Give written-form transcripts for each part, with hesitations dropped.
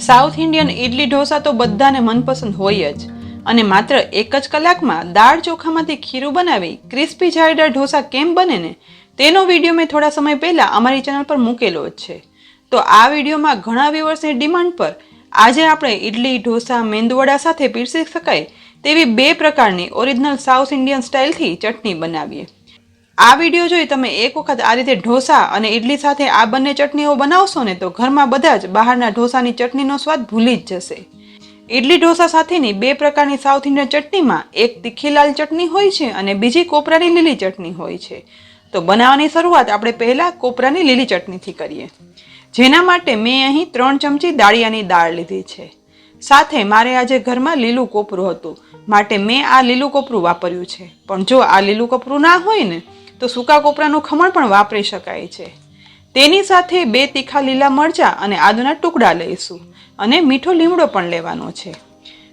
South Indian idli dosa તો બધાને મનપસંદ હોય જ અને માત્ર એક જ કલાકમાં દાળ ચોખામાંથી ખીરું બનાવી ક્રિસ્પી જાળીદાર ઢોસા કેમ બને ને તેનો વિડીયો મેં થોડા સમય પહેલા અમારી ચેનલ પર મૂકેલો જ છે। તો આ વિડીયોમાં ઘણા વ્યુઅર્સની ડિમાન્ડ પર આજે આપણે ઇડલી ઢોસા મેંદુવડા સાથે પીરસી શકાય તેવી 2 પ્રકારની ઓરિજિનલ સાઉથ ઇન્ડિયન સ્ટાઇલથી ચટણી બનાવીએ। આ વિડીયો જોઈ તમે એક વખત આ રીતે ઢોસા અને ઇડલી સાથે આ બંને ચટણીઓ બનાવશો ને તો ઘરમાં બધા જ બહારના ઢોસાની ચટણીનો સ્વાદ ભૂલી જ જશે। ઇડલી ઢોસા સાથેની 2 પ્રકારની સાઉથ ઇન્ડિયન ચટણીમાં એક તીખી લાલ ચટણી હોય છે અને બીજી કોપરાની લીલી ચટણી હોય છે। તો બનાવવાની શરૂઆત આપણે પહેલા કોપરાની લીલી ચટણીથી કરીએ, જેના માટે મેં અહીં 3 ચમચી દાળિયાની દાળ લીધી છે। સાથે મારે આજે ઘરમાં લીલું કોપરું હતું માટે મેં આ લીલું કોપરું વાપર્યું છે, પણ જો આ લીલું કોપરું ના હોય ને તો સૂકા કોપરાનું ખમણ પણ વાપરી શકાય છે। તેની સાથે 2 તીખા લીલા મરચાં અને આદુના ટુકડા લઈશું અને મીઠો લીમડો પણ લેવાનો છે।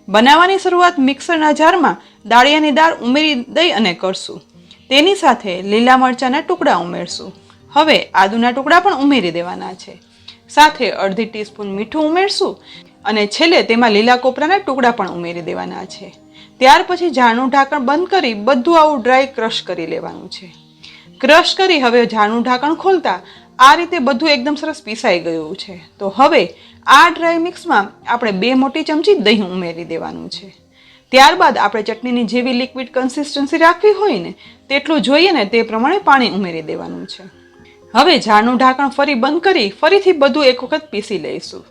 બનાવવાની શરૂઆત મિક્સરના જારમાં દાળિયાની દાળ ઉમેરી દઈ અને કરશું। તેની સાથે લીલા મરચાંના ટુકડા ઉમેરશું। હવે આદુના ટુકડા પણ ઉમેરી દેવાના છે। સાથે અડધી ટીસ્પૂન મીઠું ઉમેરશું અને છેલ્લે તેમાં લીલા કોપરાના ટુકડા પણ ઉમેરી દેવાના છે। ત્યાર પછી જારનું ઢાંકણ બંધ કરી બધું આવું ડ્રાય ક્રશ કરી લેવાનું છે। ક્રશ કરી હવે જારનું ઢાંકણ ખોલતા આ રીતે બધું એકદમ સરસ પીસાઈ ગયું છે। તો હવે આ ડ્રાય મિક્સમાં આપણે 2 મોટી ચમચી દહીં ઉમેરી દેવાનું છે। ત્યારબાદ આપણે ચટણીની જેવી લિક્વિડ કન્સિસ્ટન્સી રાખવી હોય ને તેટલું જોઈએ ને તે પ્રમાણે પાણી ઉમેરી દેવાનું છે। હવે જારનું ઢાંકણ ફરી બંધ કરી ફરીથી બધું એક વખત પીસી લઈશું।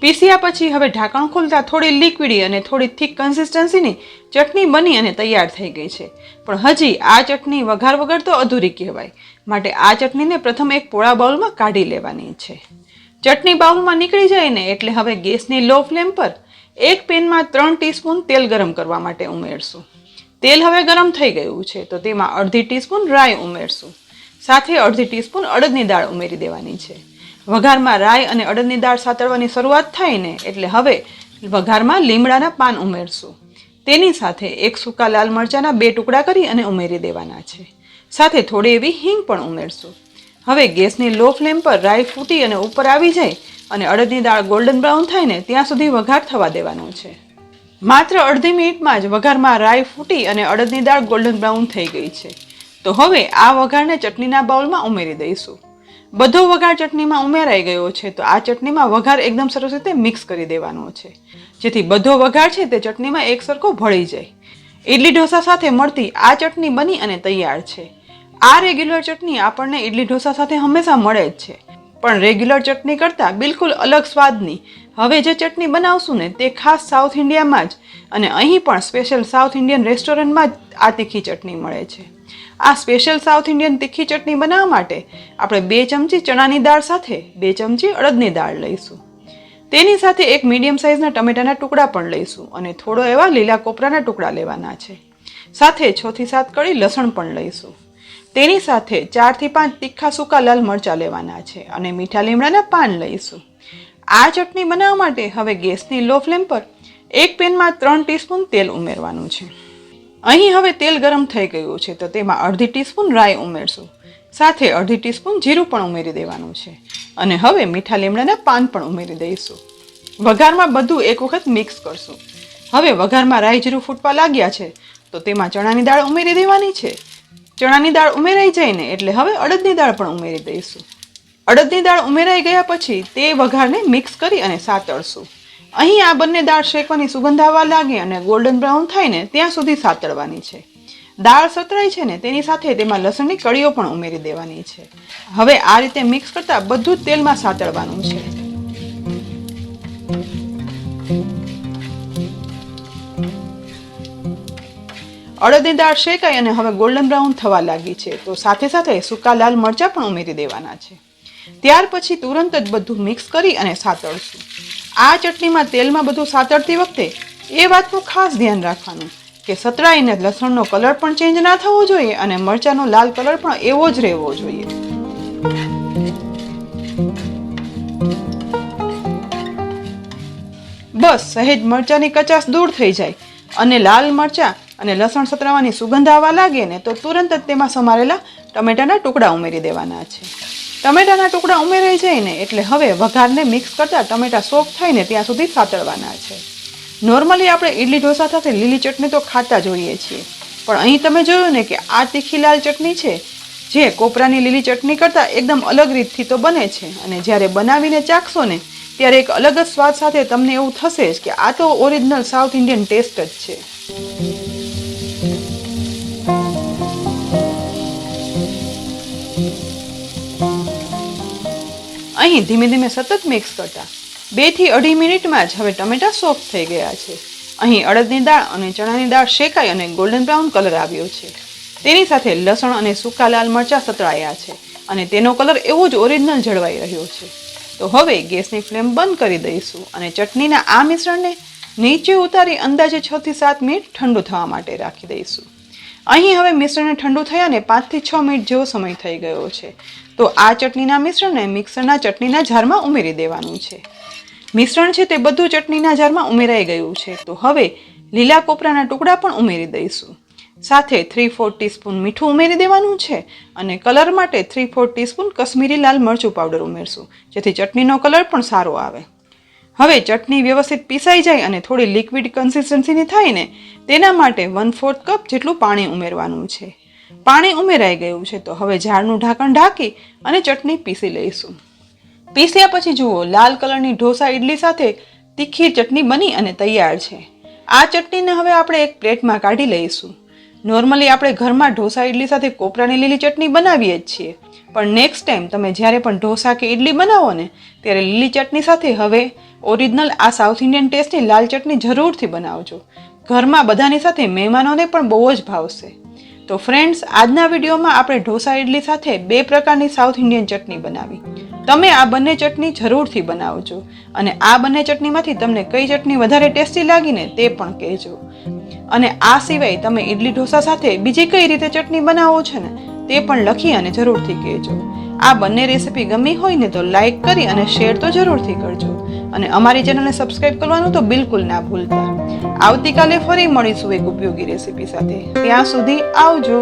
પીસ્યા પછી હવે ઢાંકણ ખોલતા થોડી લિક્વિડી અને થોડી થીક કન્સિસ્ટન્સીની ચટણી બની અને તૈયાર થઈ ગઈ છે। પણ હજી આ ચટણી વઘાર વગર તો અધૂરી કહેવાય, માટે આ ચટણીને પ્રથમ એક પોળા બાઉલમાં કાઢી લેવાની છે। ચટણી બાઉલમાં નીકળી જાય ને એટલે હવે ગેસની લો ફ્લેમ પર એક પેનમાં 3 ટીસ્પૂન તેલ ગરમ કરવા માટે ઉમેરશું। તેલ હવે ગરમ થઈ ગયું છે તો તેમાં અડધી ટીસ્પૂન રાઈ ઉમેરશું। સાથે અડધી ટીસ્પૂન અડદની દાળ ઉમેરી દેવાની છે। વઘારમાં રાઈ અને અડદની દાળ સાતળવાની શરૂઆત થાય ને એટલે હવે વઘારમાં લીમડાના પાન ઉમેરશું। તેની સાથે એક સૂકા લાલ મરચાંના 2 ટુકડા કરી અને ઉમેરી દેવાના છે। સાથે થોડી એવી હિંગ પણ ઉમેરશું। હવે ગેસની લો ફ્લેમ પર રાઈ ફૂટી અને ઉપર આવી જાય અને અડદની દાળ ગોલ્ડન બ્રાઉન થાય ને ત્યાં સુધી વઘાર થવા દેવાનો છે। માત્ર અડધી મિનિટમાં જ વઘારમાં રાઈ ફૂટી અને અડદની દાળ ગોલ્ડન બ્રાઉન થઈ ગઈ છે। તો હવે આ વઘારને ચટણીના બાઉલમાં ઉમેરી દઈશું। બધો વઘાર ચટણીમાં ઉમેરાઈ ગયો છે તો આ ચટણીમાં વઘાર એકદમ સરસ રીતે મિક્સ કરી દેવાનો છે, જેથી બધો વઘાર છે તે ચટણીમાં એક સરખો ભળી જાય। ઇડલી ઢોસા સાથે મળતી આ ચટણી બની અને તૈયાર છે। આ રેગ્યુલર ચટણી આપણને ઇડલી ઢોસા સાથે હંમેશા મળે જ છે, પણ રેગ્યુલર ચટણી કરતાં બિલકુલ અલગ સ્વાદની હવે જે ચટણી બનાવશું ને તે ખાસ સાઉથ ઇન્ડિયામાં જ અને અહીં પણ સ્પેશિયલ સાઉથ ઇન્ડિયન રેસ્ટોરન્ટમાં જ આ તીખી ચટણી મળે છે। આ સ્પેશિયલ સાઉથ ઇન્ડિયન તીખી ચટણી બનાવવા માટે આપણે 2 ચમચી ચણાની દાળ સાથે 2 ચમચી અડદની દાળ લઈશું। તેની સાથે એક મીડિયમ સાઇઝના ટમેટાના ટુકડા પણ લઈશું અને થોડો એવા લીલા કોપરાના ટુકડા લેવાના છે। સાથે 6 થી 7 કળી લસણ પણ લઈશું। તેની સાથે 4 થી 5 તીખા સૂકા લાલ મરચાં લેવાના છે અને મીઠા લીમડાના પાન લઈશું। આ ચટણી બનાવવા માટે હવે ગેસની લો ફ્લેમ પર એક પેનમાં 3 ટીસ્પૂન તેલ ઉમેરવાનું છે। અહીં હવે તેલ ગરમ થઈ ગયું છે તો તેમાં અડધી ટીસ્પૂન રાઈ ઉમેરશું। સાથે અડધી ટીસ્પૂન જીરું પણ ઉમેરી દેવાનું છે અને હવે મીઠા લીમડાના પાન પણ ઉમેરી દઈશું। વઘારમાં બધું એક વખત મિક્સ કરશું। હવે વઘારમાં રાઈ જીરું ફૂટવા લાગ્યા છે તો તેમાં ચણાની દાળ ઉમેરી દેવાની છે। ચણાની દાળ ઉમેરાઈ જાય ને એટલે હવે અડદની દાળ પણ ઉમેરી દઈશું। અડદની દાળ ઉમેરાઈ ગયા પછી તે વઘારને મિક્સ કરી અને સાતળશું। અહીં આ બંને દાળ શેકવાની સુગંધ આવવા લાગે અને ગોલ્ડન બ્રાઉન થાય ને ત્યાં સુધી સાતળવાની છે। દાળ સતળાઈ છે ને તેની સાથે તેમાં લસણની કળીઓ પણ ઉમેરી દેવાની છે। હવે આ રીતે મિક્સ કરતા બધું જ તેલમાં સાતળવાનું છે। અડદની દાળ શેકાઈ અને હવે ગોલ્ડન બ્રાઉન થવા લાગી છે તો સાથે સાથે સૂકા લાલ મરચાં પણ ઉમેરી દેવાના છે। ત્યાર પછી તુરંત જ બધું મિક્સ કરી અને સાતળશું। આ ચટણીમાં તેલમાં બધું સાતળતી વખતે એ વાતનું ખાસ ધ્યાન રાખવાનું કે સતળાઈને લસણનો કલર પણ ચેન્જ ના થવો જોઈએ અને મરચાંનો લાલ કલર પણ એવો જ રહેવો જોઈએ। બસ સહેજ મરચાંની કચાશ દૂર થઈ જાય અને લાલ મરચાં અને લસણ સતરાવાની સુગંધ આવવા લાગે ને તો તુરંત જ તેમાં સમારેલા ટમેટાના ટુકડા ઉમેરી દેવાના છે। ટમેટાના ટુકડા ઉમેરાઈ જાય ને એટલે હવે વઘારને મિક્સ કરતા ટમેટા સોફ્ટ થાય ને ત્યાં સુધી સાતળવાના છે. નોર્મલી આપણે ઇડલી ઢોસા સાથે લીલી ચટણી તો ખાતા જોઈએ છીએ, પણ અહીં તમે જોયું ને કે આ તીખી લાલ ચટણી છે જે કોપરાની લીલી ચટણી કરતાં એકદમ અલગ રીતથી તો બને છે, અને જ્યારે બનાવીને ચાખશો ને ત્યારે એક અલગ જ સ્વાદ સાથે તમને એવું થશે જ કે આ તો ઓરિજિનલ સાઉથ ઇન્ડિયન ટેસ્ટ જ છે. અહીં ધીમે ધીમે સતત મિક્સ કરતા 2 થી 2.5 મિનિટમાં જ હવે ટમેટા સોફ્ટ થઈ ગયા છે. અહીં અડદની દાળ અને ચણાની દાળ શેકાઈ અને ગોલ્ડન બ્રાઉન કલર આવ્યો છે. તેની સાથે લસણ અને સૂકા લાલ મરચાં સતળાયા છે અને તેનો કલર એવો જ ઓરિજિનલ જળવાઈ રહ્યો છે. તો હવે ગેસની ફ્લેમ બંધ કરી દઈશું અને ચટણીના આ મિશ્રણને નીચે ઉતારી અંદાજે 6 થી 7 મિનિટ ઠંડુ થવા માટે રાખી દઈશું. અહીં હવે મિશ્રણને ઠંડુ થયાને 5 થી 6 મિનિટ જેવો સમય થઈ ગયો છે. તો આ ચટણીના મિશ્રણને મિક્સરના ચટણીના જારમાં ઉમેરી દેવાનું છે. મિશ્રણ છે તે બધું ચટણીના જારમાં ઉમેરાઈ ગયું છે. તો હવે લીલા કોપરાના ટુકડા પણ ઉમેરી દઈશું. સાથે 3/4 ટીસ્પૂન મીઠું ઉમેરી દેવાનું છે અને કલર માટે 3/4 ટીસ્પૂન કશ્મીરી લાલ મરચું પાવડર ઉમેરશું, જેથી ચટણીનો કલર પણ સારો આવે. હવે ચટણી વ્યવસ્થિત પીસાઈ જાય અને થોડી લિક્વિડ કન્સિસ્ટન્સીની થાય ને તેના માટે 1/4 કપ જેટલું પાણી ઉમેરવાનું છે. પાણી ઉમેરાઈ ગયું છે તો હવે જારનું ઢાંકણ ઢાંકી અને ચટણી પીસી લઈશું. પીસ્યા પછી જુઓ લાલ કલરની ઢોસા ઇડલી સાથે તીખી ચટણી બની અને તૈયાર છે. આ ચટણીને હવે આપણે એક પ્લેટમાં કાઢી લઈશું. નોર્મલી આપણે ઘરમાં ઢોસા ઇડલી સાથે કોપરાની લીલી ચટણી બનાવીએ જ છીએ, પણ નેક્સ્ટ ટાઈમ તમે જ્યારે પણ ઢોસા કે ઇડલી બનાવો ને ત્યારે લીલી ચટણી સાથે હવે ઓરિજિનલ આ સાઉથ ઇન્ડિયન ટેસ્ટની લાલ ચટણી જરૂરથી બનાવજો. ઘરમાં બધાની સાથે મહેમાનોને પણ બહુ જ ભાવશે. તો ફ્રેન્ડ્સ, આજના વિડીયોમાં આપણે ઢોસા ઇડલી સાથે 2 પ્રકારની સાઉથ ઇન્ડિયન ચટણી બનાવી. તમે આ બંને ચટણી જરૂરથી બનાવજો અને આ બંને ચટણીમાંથી તમને કઈ ચટણી વધારે ટેસ્ટી લાગીને તે પણ કહેજો. અને આ સિવાય તમે ઇડલી ઢોસા સાથે બીજી કઈ રીતે ચટણી બનાવો છો ને તે પણ લખી અને જરૂરથી કહેજો. આ બંને રેસીપી ગમી હોય ને તો લાઈક કરી અને શેર તો જરૂરથી કરજો અને અમારી ચેનલને સબસ્ક્રાઇબ કરવાનું તો બિલકુલ ના ભૂલતા. આવતીકાલે ફરી મળીશું એક ઉપયોગી રેસીપી સાથે. ત્યાં સુધી આવજો.